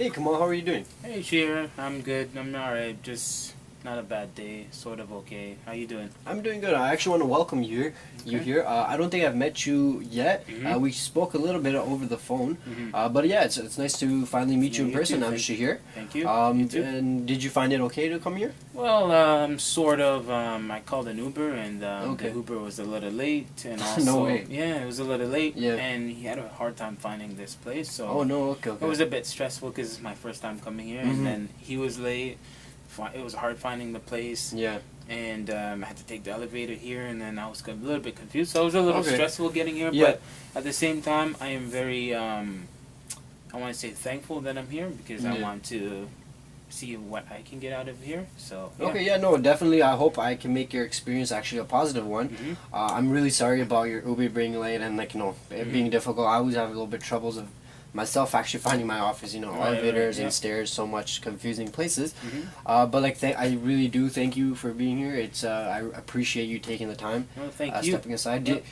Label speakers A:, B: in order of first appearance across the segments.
A: Hey, Kamal, how are you doing?
B: Hey, Sheer. I'm good. I'm alright. Just not a bad day. Sort of okay. How you doing?
A: I'm doing good. I actually want to welcome you
B: Okay.
A: here. I don't think I've met you yet.
B: Mhm.
A: We spoke a little bit over the phone,
B: Mhm.
A: but yeah, it's nice to finally meet
B: Yeah,
A: you in
B: you too.
A: person. I'm
B: Thank.
A: Shahir.
B: Thank you. You too.
A: And did you find it okay to come here?
B: Well, sort of. I called an Uber, and the
A: Okay.
B: Uber was a little late, and
A: No
B: also,
A: way.
B: yeah, it was a little late,
A: Yeah.
B: and he had a hard time finding this place.
A: Oh
B: So
A: no. Okay.
B: it was
A: Okay.
B: a bit stressful because it's my first time coming here, and
A: Mhm.
B: then he was late. It was hard finding the place.
A: Yeah.
B: And I had to take the elevator here, and then I was a little bit confused. So it was a little
A: Okay.
B: stressful getting here,
A: Yeah.
B: but at the same time, I am very, I want to say thankful that I'm here because I
A: Yeah.
B: want to see what I can get out of here. So yeah.
A: Okay, yeah, no, definitely. I hope I can make your experience actually a positive one.
B: Mhm.
A: I'm really sorry about your Uber being late and it
B: Mhm.
A: being difficult. I always have a little bit troubles of myself actually finding my office.
B: Right,
A: Elevators
B: yeah.
A: and stairs, so much confusing places.
B: Mhm.
A: But I really do thank you for being here. It's I appreciate you taking the time,
B: Well, thank you.
A: stepping aside.
B: Yep.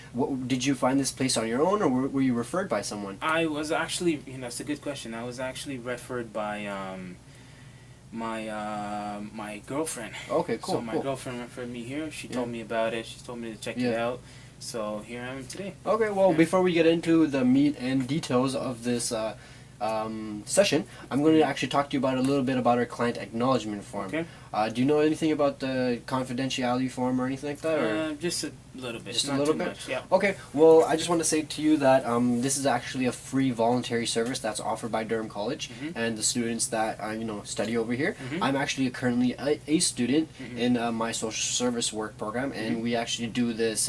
A: Did you find this place on your own, or were you referred by someone?
B: I was actually, that's a good question. I was actually referred by my girlfriend.
A: Okay,
B: So
A: cool,
B: my
A: cool.
B: girlfriend referred me here. She
A: Yeah.
B: told me about it. She told me to check it
A: Yeah.
B: out. So here I am today.
A: Okay, well,
B: Yeah.
A: before we get into the meat and details of this session, I'm going to actually talk to you about a little bit about our client acknowledgement form.
B: Okay.
A: Do you know anything about the confidentiality form or anything like that? Or?
B: Just a little bit.
A: Just a
B: Not
A: little
B: too
A: bit?
B: much. Yeah.
A: Okay, well, I just want to say to you that this is actually a free voluntary service that's offered by Durham College
B: Mhm.
A: and the students that study over here.
B: Mhm.
A: I'm actually currently a student
B: Mhm.
A: in my social service work program, and
B: Mhm.
A: we actually do this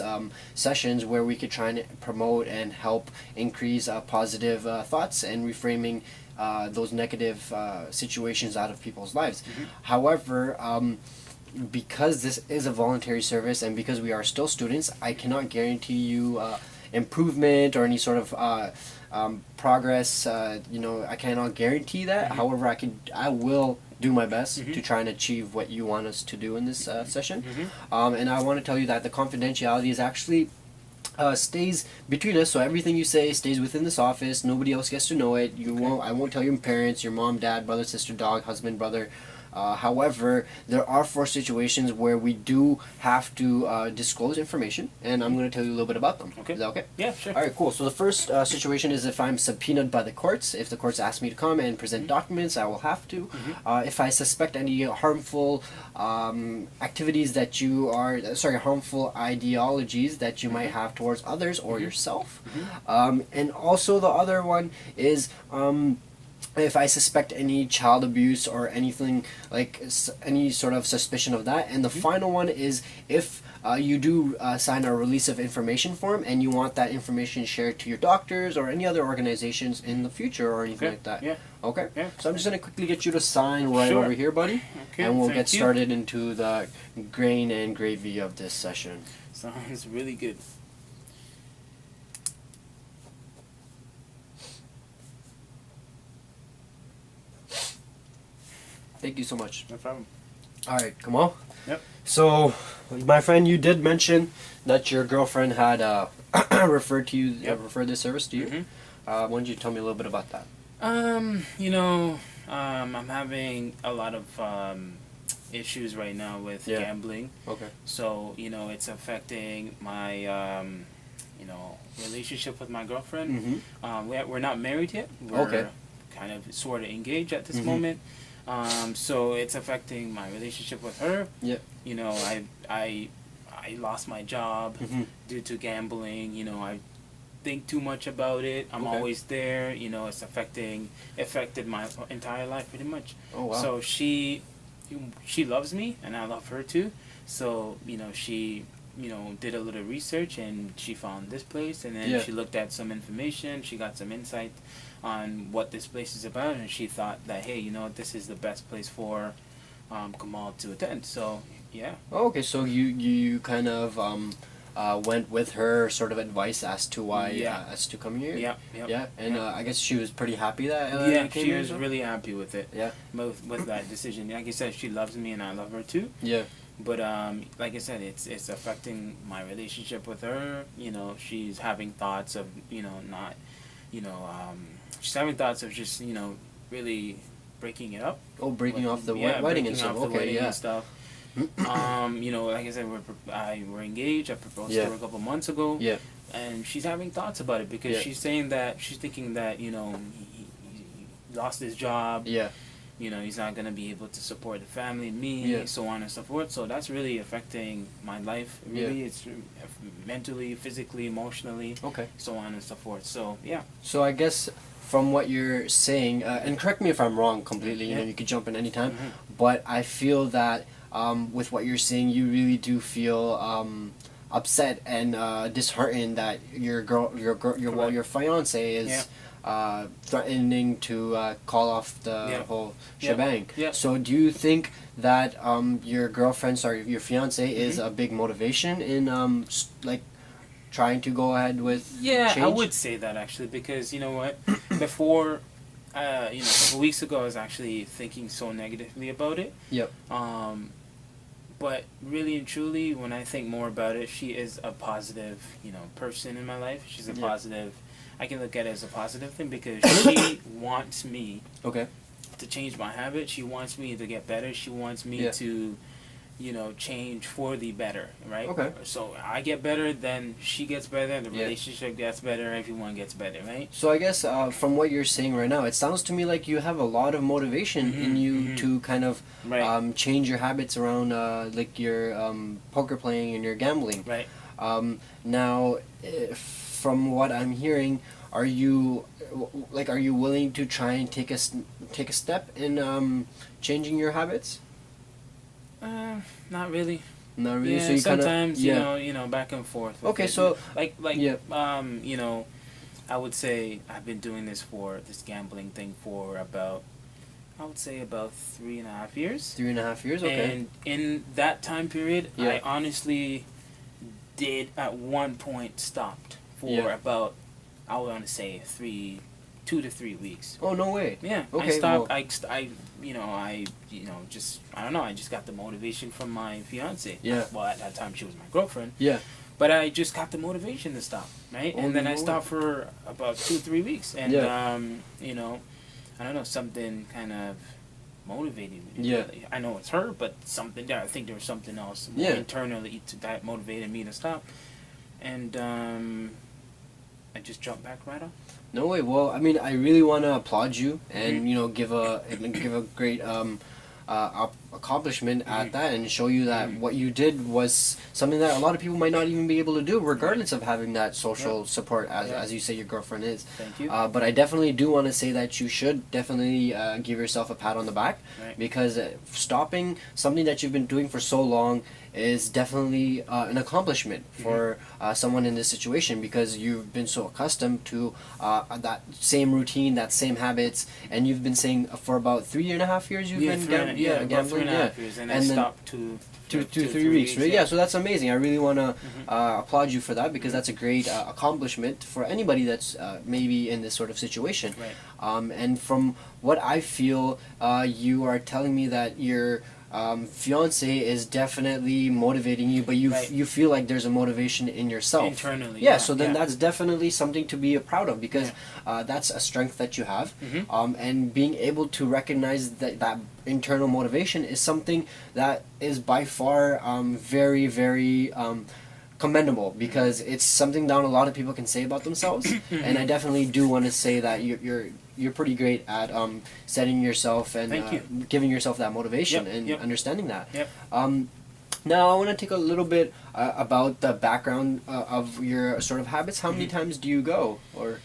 A: sessions where we could try and promote and help increase positive thoughts and reframing those negative situations out of people's lives.
B: Mhm.
A: However, because this is a voluntary service and because we are still students, I cannot guarantee you improvement or any sort of progress. I cannot guarantee that.
B: Mhm.
A: However, I will do my best
B: Mhm.
A: to try and achieve what you want us to do in this session.
B: Mhm.
A: And I want to tell you that the confidentiality is actually stays between us, so everything you say stays within this office. Nobody else gets to know it. I won't tell your parents, your mom, dad, brother, sister, dog, husband, brother. However, there are four situations where we do have to disclose information, and I'm going to tell you a little bit about them.
B: Okay.
A: Is that okay?
B: Yeah, sure.
A: All right, cool. So the first situation is if I'm subpoenaed by the courts. If the courts ask me to come and present documents, I will have to. If I suspect any harmful activities that harmful ideologies that you might have towards others or yourself. And also the other one is if I suspect any child abuse or anything like any sort of suspicion of that. And the final one is if you do sign a release of information form and you want that information shared to your doctors or any other organizations in the future or anything
B: Okay.
A: like that.
B: Yeah.
A: Okay?
B: Yeah.
A: So I'm just going to quickly get you to sign right
B: Sure.
A: over here, buddy.
B: Okay.
A: And we'll
B: thank
A: get
B: you.
A: started into the grain and gravy of this session.
B: Sounds really good.
A: Thank you so much.
B: No problem.
A: All right, come on.
B: Yep.
A: So, my friend, you did mention that your girlfriend had
B: Yep.
A: referred this service to you.
B: Mhm.
A: Why don't you tell me a little bit about that?
B: I'm having a lot of issues right now with
A: Yeah.
B: gambling.
A: Okay.
B: So, it's affecting my, relationship with my girlfriend.
A: Mm-hmm.
B: We're not married yet. We're
A: Okay.
B: kind of sort of engaged at this
A: Mhm.
B: moment. So it's affecting my relationship with her.
A: Yep.
B: I lost my job
A: Mm-hmm.
B: due to gambling. I think too much about it. I'm
A: Okay.
B: always there. It's affected my entire life pretty much.
A: Oh wow.
B: So she loves me and I love her too. So she did a little research and she found this place, and then
A: Yeah.
B: she looked at some information. She got some insight on what this place is about, and she thought that, hey, this is the best place for Kamal to attend. So yeah.
A: Oh, okay, so you kind of went with her sort of advice as to why
B: Yeah.
A: as to come here.
B: Yeah. Yep.
A: Yeah, and
B: Yeah.
A: I guess she was pretty happy that
B: Yeah,
A: you came
B: she
A: here,
B: was
A: so?
B: really happy with it.
A: Yeah.
B: With that decision. Like I said, she loves me and I love her too.
A: Yeah.
B: But like I said, it's affecting my relationship with her. She's having thoughts of not, she's having thoughts of just really breaking it up.
A: Oh, breaking off the
B: Yeah,
A: wedding and
B: breaking
A: stuff.
B: off the
A: Okay,
B: wedding
A: yeah.
B: and stuff. You know, like I said, we're engaged. I proposed
A: Yeah.
B: to her a couple months ago.
A: Yeah.
B: And she's having thoughts about it because
A: Yeah.
B: she's saying that she's thinking that, you know, he lost his job.
A: Yeah.
B: You know, he's not gonna be able to support the family, me,
A: Yeah.
B: so on and so forth. So that's really affecting my life. Really, it's mentally, physically, emotionally,
A: Okay.
B: so on and so forth. So yeah.
A: So I guess from what you're saying, and correct me if I'm wrong completely. You know, you could jump in anytime. But I feel that with what you're saying, you really do feel upset and disheartened that your fiance is threatening to call off the whole shebang.
B: Yeah.
A: So do you think that your your fiance is a big motivation in like trying to go ahead with
B: Yeah,
A: change?
B: I would say that actually because you know what, before, you know, a couple weeks ago I was actually thinking so negatively about it.
A: Yep.
B: But really and truly, when I think more about it, she is a positive, you know, person in my life. She's a positive. I can look at it as a positive thing because she wants me
A: Okay.
B: to change my habit. She wants me to get better. She wants me to, you know, change for the better, right?
A: Okay.
B: So I get better, then she gets better, the relationship gets better, everyone gets better, right?
A: So I guess from what you're saying right now, it sounds to me like you have a lot of motivation in you to kind of change your habits around like your poker playing and your gambling.
B: Right.
A: Now, from what I'm hearing, are you willing to try and take a step in changing your habits?
B: Not really.
A: Not really.
B: Yeah,
A: so you
B: sometimes
A: kinda,
B: you know, back and forth.
A: Okay,
B: it.
A: so
B: you know, I would say I've been doing this gambling thing for about, I would say about 3.5 years.
A: 3.5 years. Okay.
B: And in that time period,
A: Yeah.
B: I honestly did at one point stopped for about, I want to say 2 to 3 weeks.
A: Oh, no way.
B: Yeah,
A: Okay,
B: I stopped.
A: well-
B: I just I don't know. I just got the motivation from my fiance.
A: Yeah.
B: Well, at that time she was my girlfriend.
A: Yeah.
B: But I just got the motivation to stop, right?
A: Oh,
B: And then
A: no
B: I
A: way.
B: stopped for about 2-3 weeks, and you know, I don't know, something kind of motivated me.
A: Yeah.
B: I know it's her, but something there. I think there was something else more internally that motivated me to stop, and I just jumped back right off.
A: No way. Well, I mean, I really want to applaud you and you know give a great accomplishment at that and show you that what you did was something that a lot of people might not even be able to do, regardless of having that social support, as you say your girlfriend is.
B: Thank you.
A: But I definitely do want to say that you should definitely give yourself a pat on the back because stopping something that you've been doing for so long is definitely an accomplishment for someone in this situation because you've been so accustomed to that same routine, that same habits, and you've been saying for about 3.5 years you've been gambling.
B: About 3.5 years, and I stopped
A: two, 3 weeks, right? Yeah, so that's amazing. I really want to applaud you for that because that's a great accomplishment for anybody that's maybe in this sort of situation.
B: Right.
A: And from what I feel, you are telling me that your fiance is definitely motivating you, but you feel like there's a motivation in yourself
B: internally.
A: Yeah, so then that's definitely something to be proud of because that's a strength that you have, and being able to recognize that internal motivation is something that is by far very, very commendable because it's something that a lot of people can say about themselves, and I definitely do want to say that you're pretty great at setting yourself and giving yourself that motivation and understanding that. Now I want to take a little bit about the background of your sort of habits. How many times do you go, or?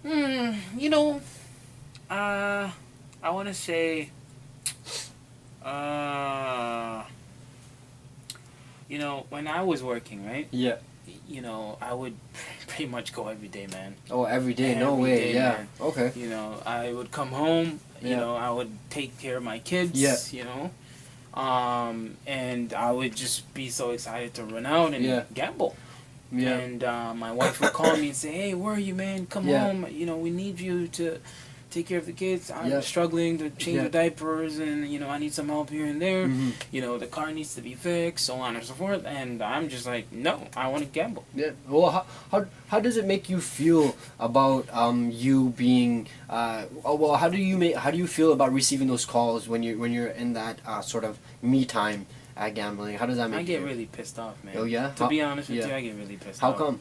B: You know, I want to say, you know, when I was working, right?
A: Yeah.
B: You know, I would pretty much go every day, man.
A: Oh, every day? No
B: Every
A: way.
B: day,
A: Yeah.
B: man.
A: Okay.
B: You know, I would come home. You know, I would take care of my kids.
A: Yeah.
B: You know, and I would just be so excited to run out and gamble.
A: Yeah.
B: And my wife would call me and say, "Hey, where are you, man? Come home. You know, we need you to take care of the kids. I'm
A: Yeah.
B: struggling to change
A: Yeah.
B: the diapers, and I need some help here and there.
A: Mhm.
B: The car needs to be fixed, so on and so forth. And I'm just like, no, I want to gamble.
A: Yeah. Well, how does it make you feel about you being well, how do you feel about receiving those calls when you're in that sort of me time at gambling? How does that make
B: I
A: you
B: get
A: feel?
B: really pissed off, man.
A: Oh yeah.
B: To be honest with
A: yeah.
B: you, I get really pissed
A: How
B: off.
A: come?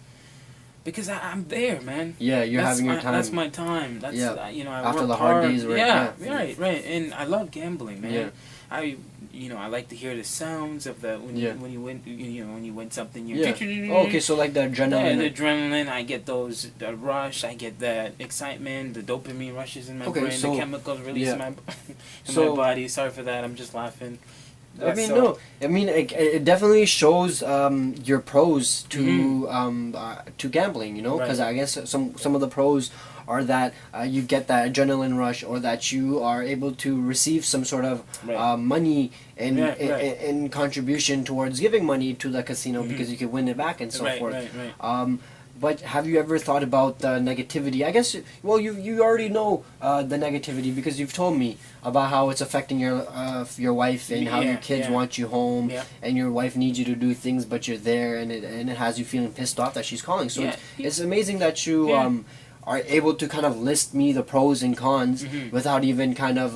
B: Because I'm there, man.
A: Yeah, you're
B: That's
A: having your
B: my,
A: time.
B: That's my time. That's
A: Yeah.
B: I
A: After
B: work
A: the hard
B: hard.
A: days, right?
B: Yeah,
A: Yeah.
B: right. And I love gambling, man.
A: Yeah.
B: I I like to hear the sounds of the when
A: Yeah.
B: you when you win when you win something.
A: Yeah. Oh, okay, so like the
B: Yeah,
A: adrenaline.
B: the adrenaline. I get the rush. I get that excitement. The dopamine rushes in my
A: Okay,
B: brain.
A: so-
B: The chemicals released
A: yeah.
B: in my in
A: So-
B: my body. Sorry for that. I'm just laughing.
A: I mean,
B: So-
A: no. I mean, it definitely shows your pros to gambling. Because
B: Right.
A: I guess some of the pros are that you get that adrenaline rush, or that you are able to receive some sort of
B: Right.
A: money in,
B: Right, right.
A: in contribution towards giving money to the casino, because you can win it back and so
B: Right,
A: forth.
B: right.
A: But have you ever thought about the negativity? I guess, well, you already know the negativity, because you've told me about how it's affecting your wife, and how your
B: Yeah,
A: kids
B: yeah.
A: want you home,
B: Yeah.
A: and your wife needs you to do things, but you're there, and it has you feeling pissed off that she's calling. So
B: Yeah.
A: it's amazing that you
B: Yeah.
A: are able to kind of list me the pros and cons without even kind of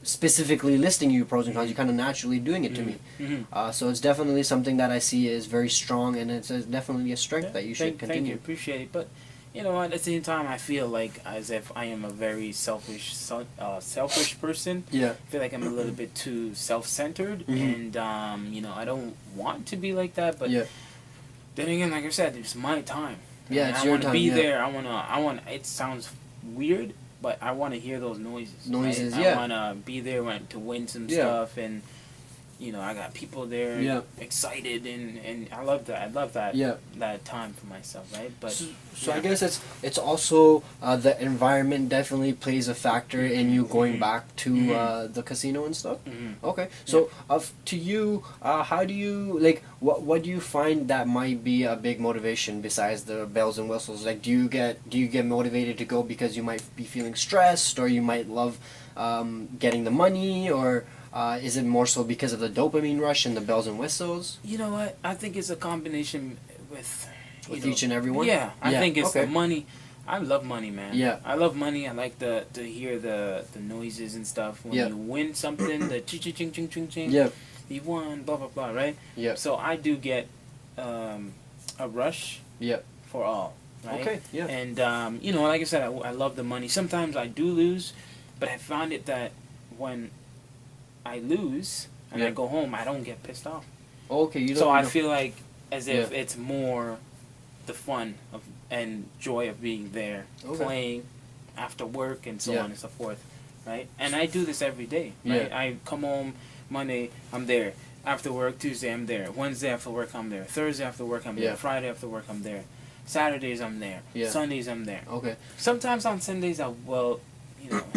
A: specifically listing you pros and cons. You're kind of naturally doing it to me. So it's definitely something that I see is very strong, and it's definitely a strength that you should
B: Thank you,
A: continue.
B: appreciate it. But at the same time, I feel like as if I am a very selfish person.
A: Yeah.
B: I feel like I'm a little bit too self-centered, and I don't want to be like that. But
A: Yeah.
B: then again, like I said, it's my time.
A: Yeah,
B: And
A: it's
B: I
A: your
B: want to
A: time,
B: be
A: yeah.
B: there. I want. It sounds weird, but I want to hear those noises.
A: Noises,
B: right?
A: yeah.
B: I want to be there to win some
A: Yeah.
B: stuff, and I got people there,
A: Yeah.
B: excited, and I love that. I love that.
A: Yeah.
B: That time for myself, right? But
A: So I guess it's also the environment definitely plays a factor in you going back to the casino and stuff. Okay, so to you, how do you what do you find that might be a big motivation besides the bells and whistles? Like, do you get motivated to go because you might be feeling stressed, or you might love getting the money, or is it more so because of the dopamine rush and the bells and whistles?
B: you know what? I think it's a combination with
A: Each and every one?
B: Yeah, I think it's
A: okay.
B: the money. I love money, man.
A: Yeah.
B: I love money. I like to hear the noises and stuff when
A: Yeah.
B: you win something. The ching ching ching ching ching ching.
A: Yeah.
B: You won. Blah blah blah. Right.
A: Yeah.
B: So I do get a rush.
A: Yeah.
B: For all. Right.
A: Okay. Yeah.
B: And like I said, I love the money. Sometimes I do lose, but I found it that when I lose and
A: Yeah.
B: I go home, I don't get pissed off.
A: Okay. You don't.
B: So I
A: know.
B: feel like as if
A: Yeah.
B: it's more the fun of and joy of being there,
A: Okay.
B: playing after work and so
A: Yeah.
B: on and so forth, right? And I do this every day, right?
A: Yeah.
B: I come home Monday, I'm there. After work, Tuesday, I'm there. Wednesday after work, I'm there. Thursday after work, I'm
A: Yeah.
B: there. Friday after work, I'm there. Saturdays, I'm there.
A: Yeah.
B: Sundays, I'm there.
A: Okay.
B: Sometimes on Sundays, I will,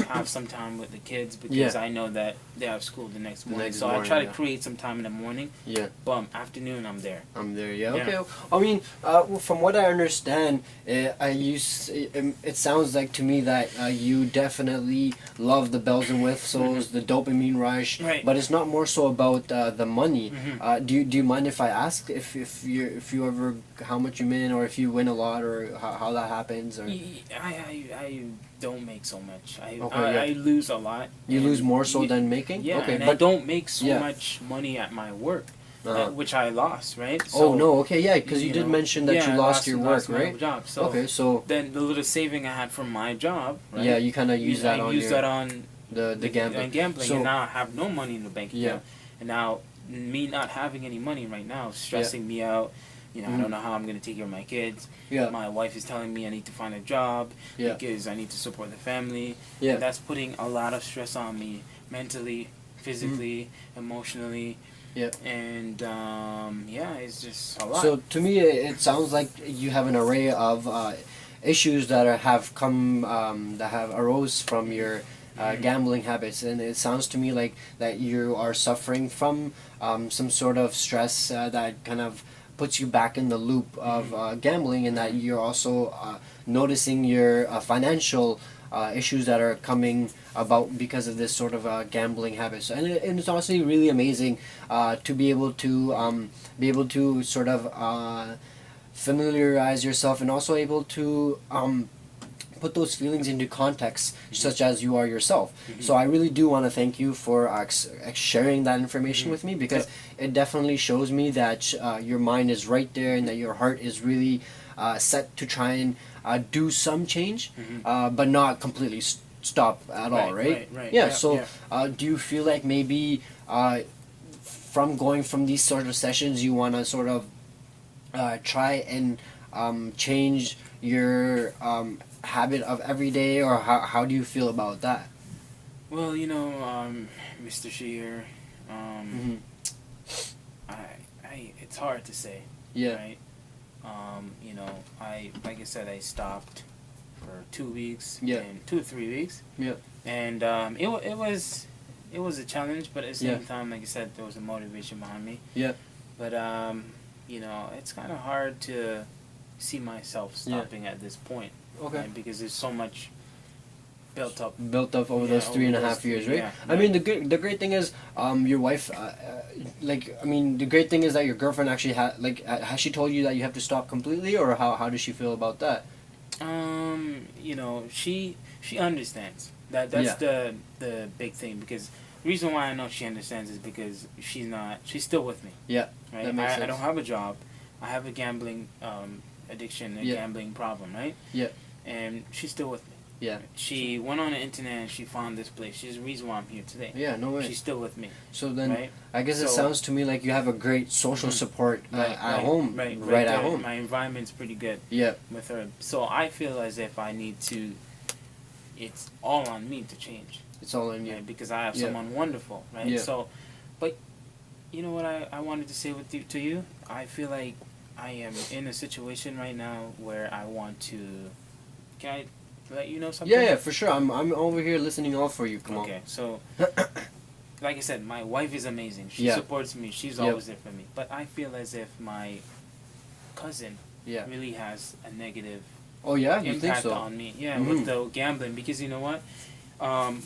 B: have some time with the kids because
A: Yeah.
B: I know that they have school the next morning.
A: next
B: So
A: morning,
B: I try to
A: yeah.
B: create some time in the morning.
A: Yeah.
B: Boom, afternoon, I'm there.
A: I'm there. Yeah.
B: Yeah.
A: Okay. I mean, from what I understand, it sounds like to me that you definitely love the bells and whistles, the dopamine rush.
B: Right.
A: But it's not more so about the money.
B: Mhm.
A: Do you mind if I ask if you ever how much you win, or if you win a lot, or how that happens, or
B: I don't make so much.
A: Okay, yeah.
B: I lose a lot.
A: you
B: and
A: lose more so
B: y-
A: than making?
B: Yeah,
A: Okay.
B: and I
A: But
B: don't make so
A: yeah.
B: much money at my work,
A: uh,
B: which I lost, right?
A: oh no. Okay. Yeah. Because you did
B: know,
A: mention that
B: yeah,
A: you
B: I
A: lost your work,
B: lost my
A: right?
B: job. So
A: Okay. So
B: then the little saving I had from my job, right?
A: yeah, you kind of use that
B: I
A: on
B: use
A: your
B: that on
A: the gambling.
B: on gambling,
A: So-
B: and now I have no money in the bank
A: Yeah.
B: account. And now me not having any money right now is stressing me out. I don't know how I'm gonna take care of my kids.
A: Yeah.
B: My wife is telling me I need to find a job
A: Yeah.
B: because I need to support the family.
A: Yeah.
B: And that's putting a lot of stress on me mentally, physically, emotionally.
A: Yeah.
B: And it's just a lot.
A: So to me, it sounds like you have an array of issues that have come that have arose from your gambling habits, and it sounds to me like that you are suffering from some sort of stress that kind of puts you back in the loop of gambling, and that you're also noticing your financial issues that are coming about because of this sort of gambling habits. And it's honestly really amazing to be able to sort of familiarize yourself, and also able to put those feelings into context, such as you are yourself. So I really do want to thank you for sharing that information with me, because it definitely shows me that your mind is right there, and that your heart is really set to try and do some change, but not completely stop at all, right? Yeah, so do you feel like maybe from going from these sort of sessions, you want to sort of try and change your habit of every day, or how do you feel about that?
B: Well, Mr. Shear, it's hard to say.
A: Yeah.
B: Right. Like I said, I stopped for 2 weeks.
A: Yeah.
B: And 2 or 3 weeks.
A: Yeah.
B: And it was a challenge, but at the same time, like I said, there was a motivation behind me.
A: Yeah.
B: But it's kind of hard to see myself stopping at this point.
A: Okay.
B: Right? Because there's so much built up
A: over those 3.5 years, right?
B: Yeah,
A: I mean, the great thing is, your wife, the great thing is that your girlfriend actually has she told you that you have to stop completely, or how does she feel about that?
B: She understands. That's the big thing, because the reason why I know she understands is because she's still with me.
A: Yeah.
B: Right?
A: That makes sense.
B: I don't have a job. I have a gambling addiction, gambling problem, right?
A: Yeah.
B: And she's still with me.
A: Yeah.
B: She went on the internet and she found this place. She's the reason why I'm here today.
A: Yeah, no way.
B: She's still with me.
A: So then,
B: right?
A: I guess it sounds to me like you have a great social support at home. Right at home.
B: My environment's pretty good.
A: Yeah.
B: With her. So I feel as if I need to, it's all on me to change.
A: It's all on you.
B: Right? Because I have someone wonderful, right?
A: Yeah.
B: So, but, you know what I wanted to say to you? I feel like I am in a situation right now where I want to, can I let you know something?
A: Yeah, for sure. I'm over here listening all for you. Come on.
B: Okay, so like I said, my wife is amazing. She supports me. She's always there for me. But I feel as if my cousin really has a negative
A: you
B: impact
A: think so?
B: on me. Yeah, with the gambling, because you know what?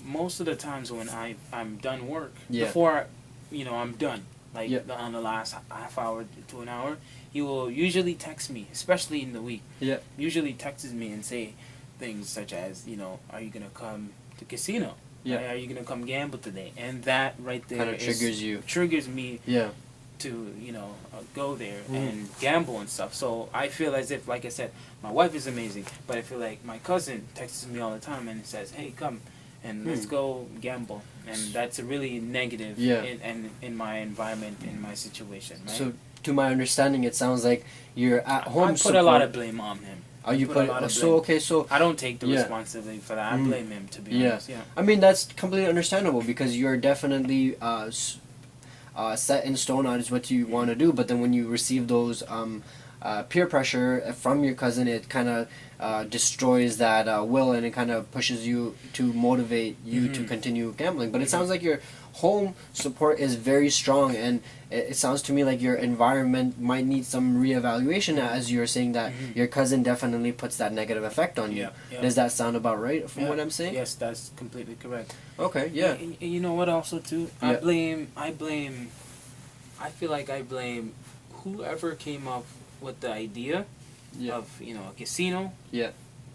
B: Most of the times when I'm done work, before I'm done, like on the last half hour to an hour, he will usually text me, especially in the week. Yeah. Usually texts me and say things such as, are you gonna come to casino? Yeah. Are you gonna come gamble today? And that right there
A: kind of
B: triggers me. Yeah. To go there and gamble and stuff. So I feel as if, like I said, my wife is amazing, but I feel like my cousin texts me all the time and says, "Hey, come and let's go gamble," and that's a really negative in my environment, in my situation. Right?
A: So, to my understanding, it sounds like you're at home.
B: I put a lot of blame on him.
A: Oh, you put a lot of blame. So
B: I don't take the responsibility for that. I blame him, to be honest. Yeah.
A: I mean, that's completely understandable, because you're definitely set in stone on is what you want to do, but then when you receive those peer pressure from your cousin, it kind of destroys that will, and it kind of pushes you to motivate you to continue gambling. But it sounds like your home support is very strong, and it sounds to me like your environment might need some reevaluation, as you're saying that your cousin definitely puts that negative effect on you. Does that sound about right from what I'm saying?
B: Yes, that's completely correct.
A: Okay, yeah.
B: And you know what also too? I feel like I blame whoever came up with the idea of, a casino. Yeah.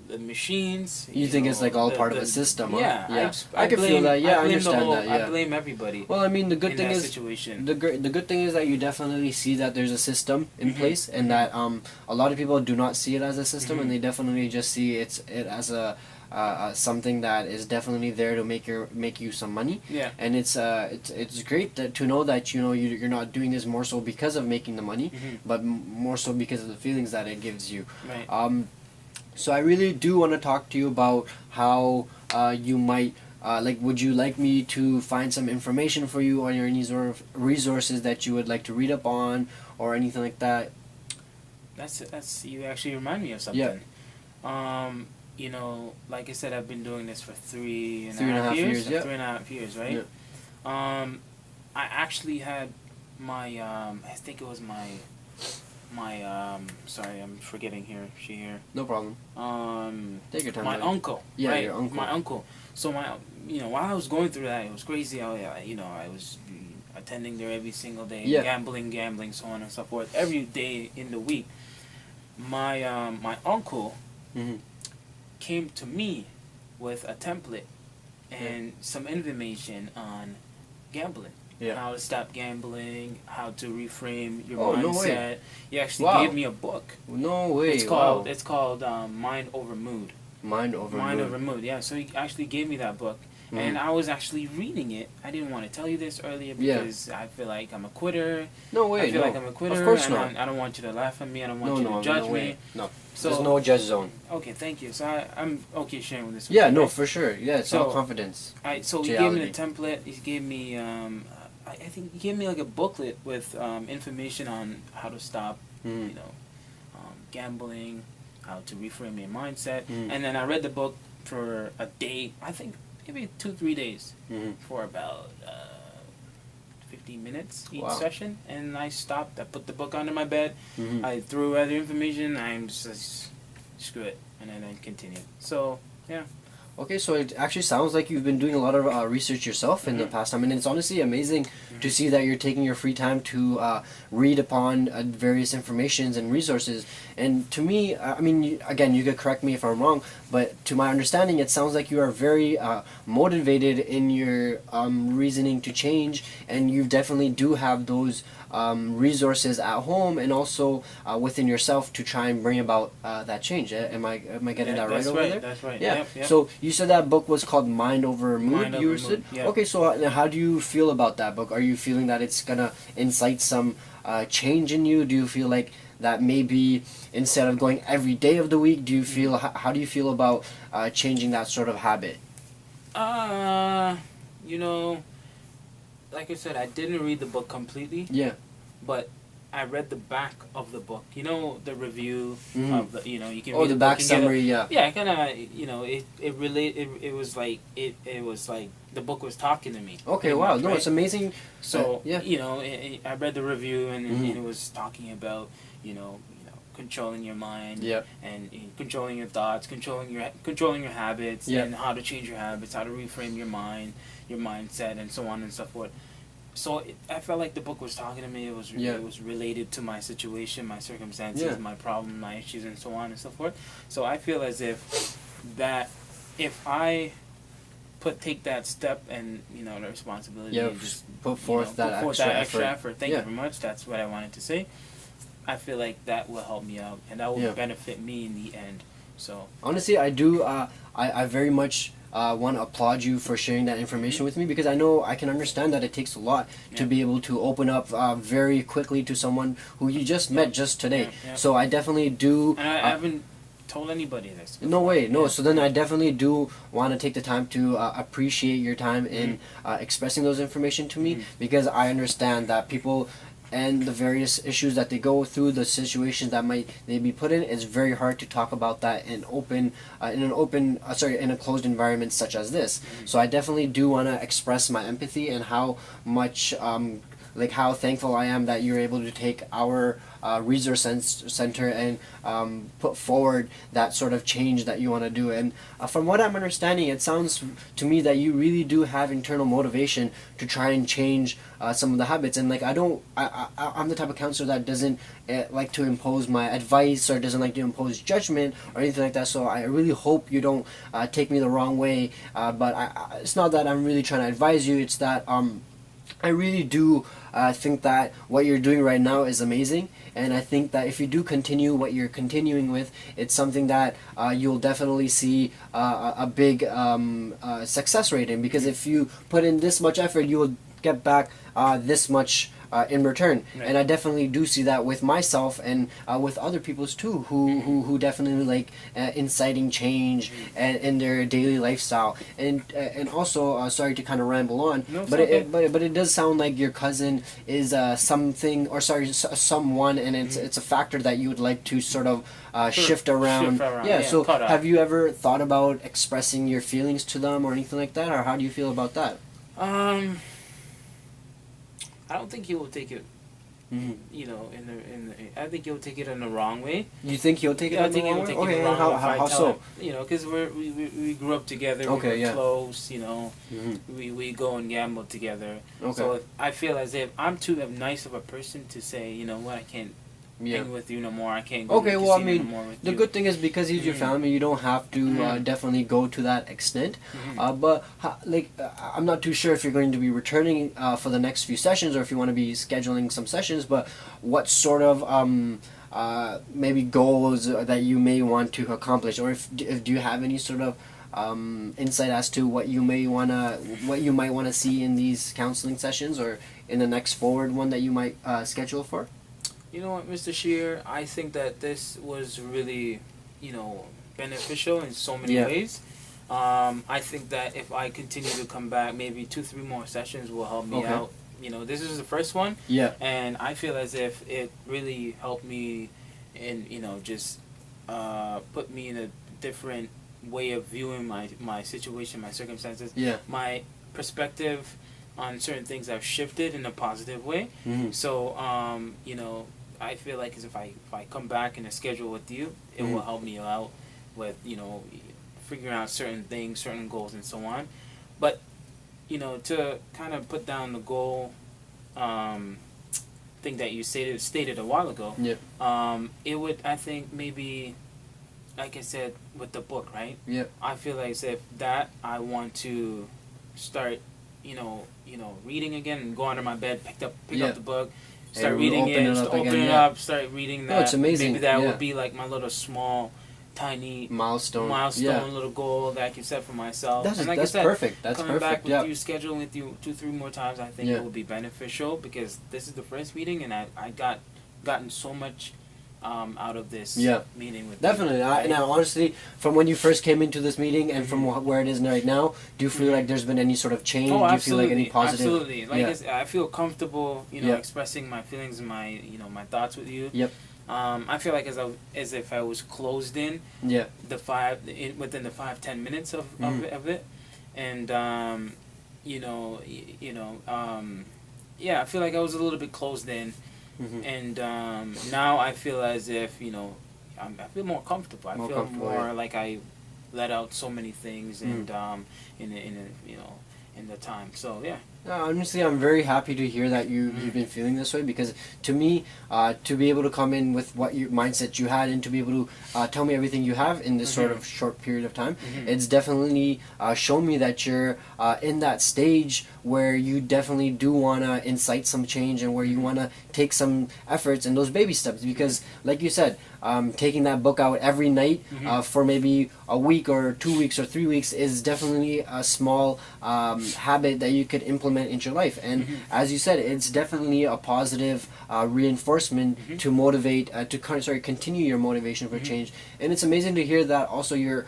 B: The machines.
A: You think it's like all part of a system, huh?
B: Yeah.
A: I can feel that. Yeah, I understand that. Yeah.
B: I blame everybody.
A: Well, I mean, the good thing is
B: situation.
A: the good thing is that you definitely see that there's a system in place, and that a lot of people do not see it as a system, and they definitely just see it as a something that is definitely there to make you some money. Yeah. And it's great to know that you're not doing this more so because of making the money, but more so because of the feelings that it gives you. Right. So I really do want to talk to you about how you might would you like me to find some information for you, or any sort of resources that you would like to read up on, or anything like that?
B: That's you actually remind me of something. Yeah. Like I said, I've been doing this for 3.5 years. 3.5 years, right? Yeah. I actually had my I think it was my sorry, I'm forgetting here. She here.
A: No problem. Take your time.
B: My uncle.
A: Yeah,
B: right?
A: your uncle.
B: My uncle. So while I was going through that, it was crazy. I was attending there every single day,
A: Yeah.
B: gambling, so on and so forth. Every day in the week, my uncle
A: Mm-hmm.
B: came to me with a template and some information on gambling.
A: Yeah.
B: How to stop gambling, how to reframe your
A: Oh,
B: mindset.
A: no way.
B: He actually
A: Wow.
B: gave me a book.
A: No way.
B: It's called Mind Over Mood.
A: Mind Over
B: Mind
A: Mood.
B: Over Mood. Yeah. So he actually gave me that book, and I was actually reading it. I didn't want to tell you this earlier because I feel like I'm a quitter.
A: No way.
B: I feel like I'm a quitter.
A: Of course
B: and
A: not.
B: I don't want you to laugh at me. I don't want you to judge me.
A: No.
B: So,
A: There's no judge zone.
B: Okay, thank you. So I'm okay sharing with this.
A: Yeah,
B: with you,
A: no,
B: right?
A: for sure. Yeah, it's all confidence.
B: So he gave me the template. He gave me I think he gave me like a booklet with information on how to stop, gambling, how to reframe your mindset, and then I read the book for a day. I think maybe 2-3 days for about 15 minutes each session, and I stopped. I put the book under my bed. I threw other information. I'm just screw it, and then I continued. So yeah.
A: Okay, so it actually sounds like you've been doing a lot of research yourself in the past time, and it's honestly amazing to see that you're taking your free time to read upon various informations and resources. And to me, I mean, again, you could correct me if I'm wrong, but to my understanding, it sounds like you are very motivated in your reasoning to change, and you definitely do have those resources at home and also within yourself to try and bring about that change. Am I getting that right over there?
B: That's right.
A: Yeah.
B: Yep.
A: So you said that book was called Mind Over Mood.
B: Mind Over Mood, yeah.
A: Okay. So how do you feel about that book? Are you feeling that it's gonna incite some change in you? Do you feel like that maybe instead of going every day of the week, do you feel how do you feel about changing that sort of habit?
B: Like I said, I didn't read the book completely.
A: Yeah.
B: But I read the back of the book. You know, the review of the. You can.
A: Oh,
B: read
A: the
B: book
A: back
B: and get
A: summary. Yeah.
B: Yeah, kind of. It was like it was like the book was talking to me.
A: Okay.
B: pretty
A: Wow.
B: much,
A: No,
B: right?
A: it's amazing.
B: So
A: yeah.
B: I read the review and it was talking about controlling your mind.
A: Yep.
B: And controlling your thoughts, controlling your habits,
A: Yep.
B: and how to change your habits, how to reframe your mind, your mindset, and so on and so forth. So I felt like the book was talking to me. It was related to my situation, my circumstances, my problem, my issues, and so on and so forth. So I feel as if I take that step and the responsibility and just
A: put forth that
B: extra effort. Thank you very much. That's what I wanted to say. I feel like that will help me out and that will benefit me in the end. So
A: honestly, I do. I very much want to applaud you for sharing that information with me because I can understand that it takes a lot to be able to open up very quickly to someone who you just met just today. So I definitely do.
B: And I haven't told anybody this before.
A: No way, no. So then I definitely do want to take the time to appreciate your time in expressing those information to me because I understand that people and the various issues that they go through, the situations that they be put in, it's very hard to talk about that in a closed environment such as this. So I definitely do want to express my empathy and how much how thankful I am that you're able to take our resource center and put forward that sort of change that you want to do. And from what I'm understanding, it sounds to me that you really do have internal motivation to try and change some of the habits. And I'm the type of counselor that doesn't like to impose my advice or doesn't like to impose judgment or anything like that. So I really hope you don't take me the wrong way. But it's not that I'm really trying to advise you. It's that I really do think that what you're doing right now is amazing, and I think that if you do continue what you're continuing with, it's something that you'll definitely see a big success rate in, because if you put in this much effort, you will get back this much in return.
B: Right.
A: And I definitely do see that with myself and with other people's too, who definitely like inciting change and in their daily lifestyle. And also sorry to kind of ramble on,
B: No,
A: but
B: okay.
A: but it does sound like your cousin is someone, and it's a factor that you would like to sort of shift around. Yeah. So have you ever thought about expressing your feelings to them or anything like that, or how do you feel about that?
B: I don't think he will take it you know, in the, I think he'll take it in the wrong way.
A: You think he'll take it
B: I
A: in the
B: think
A: wrong
B: he'll
A: way?
B: take
A: Okay,
B: it the
A: and
B: wrong way if I
A: how
B: tell
A: so?
B: him, you know, because we grew up together,
A: Okay,
B: we were
A: yeah.
B: close, you know,
A: Mm-hmm.
B: we go and gamble together.
A: Okay.
B: So if I feel as if I'm too nice of a person to say, you know what, I can't
A: Yeah.
B: hang with you no more. I can't go
A: Okay,
B: to the
A: well, I
B: casino
A: mean,
B: no more with
A: the
B: you.
A: good thing is because he's your family, you don't have to definitely go to that extent. But I'm not too sure if you're going to be returning for the next few sessions or if you want to be scheduling some sessions. But what sort of maybe goals that you may want to accomplish, or if do you have any sort of insight as to what you might wanna see in these counseling sessions or in the next forward one that you might schedule for?
B: You know what, Mr. Shear, I think that this was really, you know, beneficial in so many ways. I think that if I continue to come back, maybe 2-3 more sessions will help me out. You know, this is the first one.
A: Yeah.
B: And I feel as if it really helped me in, you know, just put me in a different way of viewing my situation, my circumstances.
A: Yeah.
B: My perspective on certain things have shifted in a positive way. So, you know, I feel like as if I come back in a schedule with you, it will help me out with, you know, figuring out certain things, certain goals, and so on. But, you know, to kind of put down the goal thing that you stated a while ago, it would, I think, maybe, like I said, with the book, right?
A: Yep.
B: I feel like as if that I want to start, you know, reading again and go under my bed, pick up the book, start
A: And
B: reading
A: open
B: it,
A: it up
B: open
A: again,
B: it
A: yeah.
B: up, start reading that.
A: Oh, it's amazing.
B: Maybe that
A: Yeah.
B: would be like my little small, tiny
A: milestone,
B: little goal that I can set for myself.
A: That's,
B: and like
A: that's
B: I said,
A: perfect. That's
B: coming
A: perfect.
B: back with you, scheduling with you 2-3 more times, I think
A: Yeah.
B: it would be beneficial because this is the first meeting and I gotten so much out of this meeting with
A: Definitely.
B: you. Right?
A: Now, honestly, from when you first came into this meeting and from where it is right now, do you feel like there's been any sort of change?
B: Oh,
A: do you
B: absolutely.
A: feel like any positive?
B: Absolutely. Like I feel comfortable, you know,
A: Yeah.
B: expressing my feelings and my, you know, my thoughts with you.
A: Yep.
B: I feel like as if I was closed in.
A: Yeah.
B: Within the 5-10 minutes of it, and yeah, I feel like I was a little bit closed in. And now I feel as if, you know, I feel more comfortable. I feel more like I let out so many things and in the time. So yeah.
A: Honestly, I'm very happy to hear that you've been feeling this way because to me, to be able to come in with what mindset you had and to be able to tell me everything you have in this sort of short period of time, it's definitely shown me that you're in that stage where you definitely do want to incite some change and where you want to take some efforts and those baby steps because, like you said, taking that book out every night for maybe a week or 2 weeks or 3 weeks is definitely a small habit that you could implement into your life. And as you said, it's definitely a positive reinforcement to motivate, continue your motivation for change. And it's amazing to hear that also your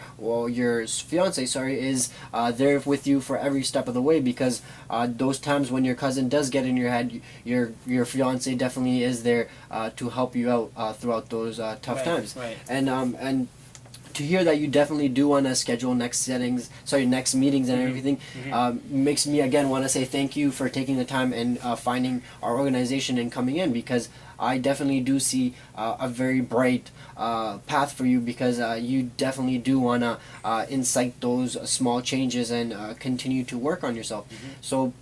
A: fiance, is there with you for every step of the way because those times when your cousin does get in your head, your fiance definitely is there to help you out throughout those tough times.
B: Right.
A: And to hear that you definitely do want to schedule next meetings and everything makes me again want to say thank you for taking the time and finding our organization and coming in because I definitely do see a very bright path for you because you definitely do want to incite those small changes and continue to work on yourself. So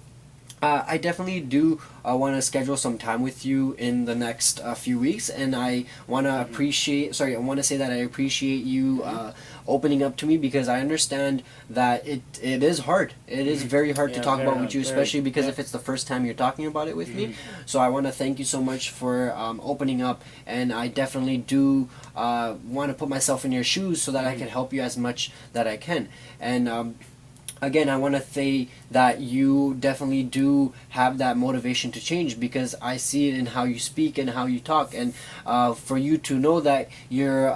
A: I definitely do want to schedule some time with you in the next few weeks, and I want to I want to say that I appreciate you opening up to me because I understand that it is hard. It is very hard to talk about with you, especially because if it's the first time you're talking about it with me. So I want to thank you so much for opening up, and I definitely do want to put myself in your shoes so that I can help you as much that I can. And again, I want to say that you definitely do have that motivation to change because I see it in how you speak and how you talk. And for you to know that your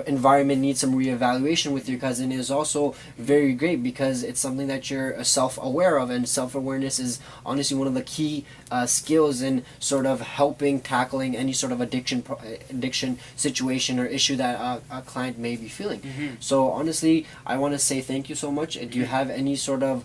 A: environment needs some reevaluation with your cousin is also very great because it's something that you're self-aware of. And self-awareness is honestly one of the key skills in sort of tackling any sort of addiction situation or issue that a client may be feeling. So honestly, I want to say thank you so much. Do you have any sort of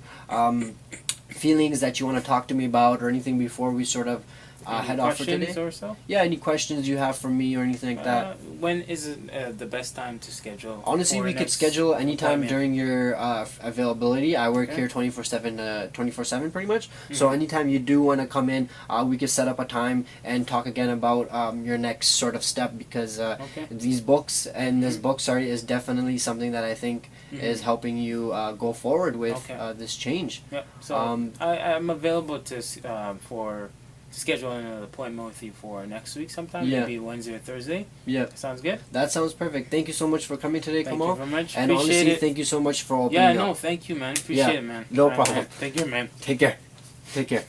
A: feelings that you want to talk to me about or anything before we sort of head off for today.
B: Questions or so?
A: Yeah, any questions you have for me or anything like that?
B: When is the best time to schedule?
A: Honestly,
B: for
A: we
B: a
A: could
B: next
A: schedule anytime
B: appointment?
A: during your availability. I work
B: Okay.
A: here 24/7 pretty much. So anytime you do want to come in, we could set up a time and talk again about your next sort of step, because
B: Okay.
A: these books and this book, sorry, is definitely something that I think is helping you go forward with
B: Okay.
A: this change.
B: Yep. So I'm available to schedule an appointment with you for next week sometime.
A: Yeah.
B: Maybe Wednesday or Thursday.
A: Yeah,
B: Sounds good.
A: that sounds perfect. Thank you so much for coming today,
B: Thank
A: Kamal.
B: you very much.
A: And
B: Appreciate
A: honestly,
B: it.
A: thank you so much for opening
B: Yeah,
A: up.
B: no, thank you, man. Appreciate
A: Yeah,
B: it, man.
A: no
B: All right,
A: problem.
B: man. Take care, man.
A: Take care. Take care.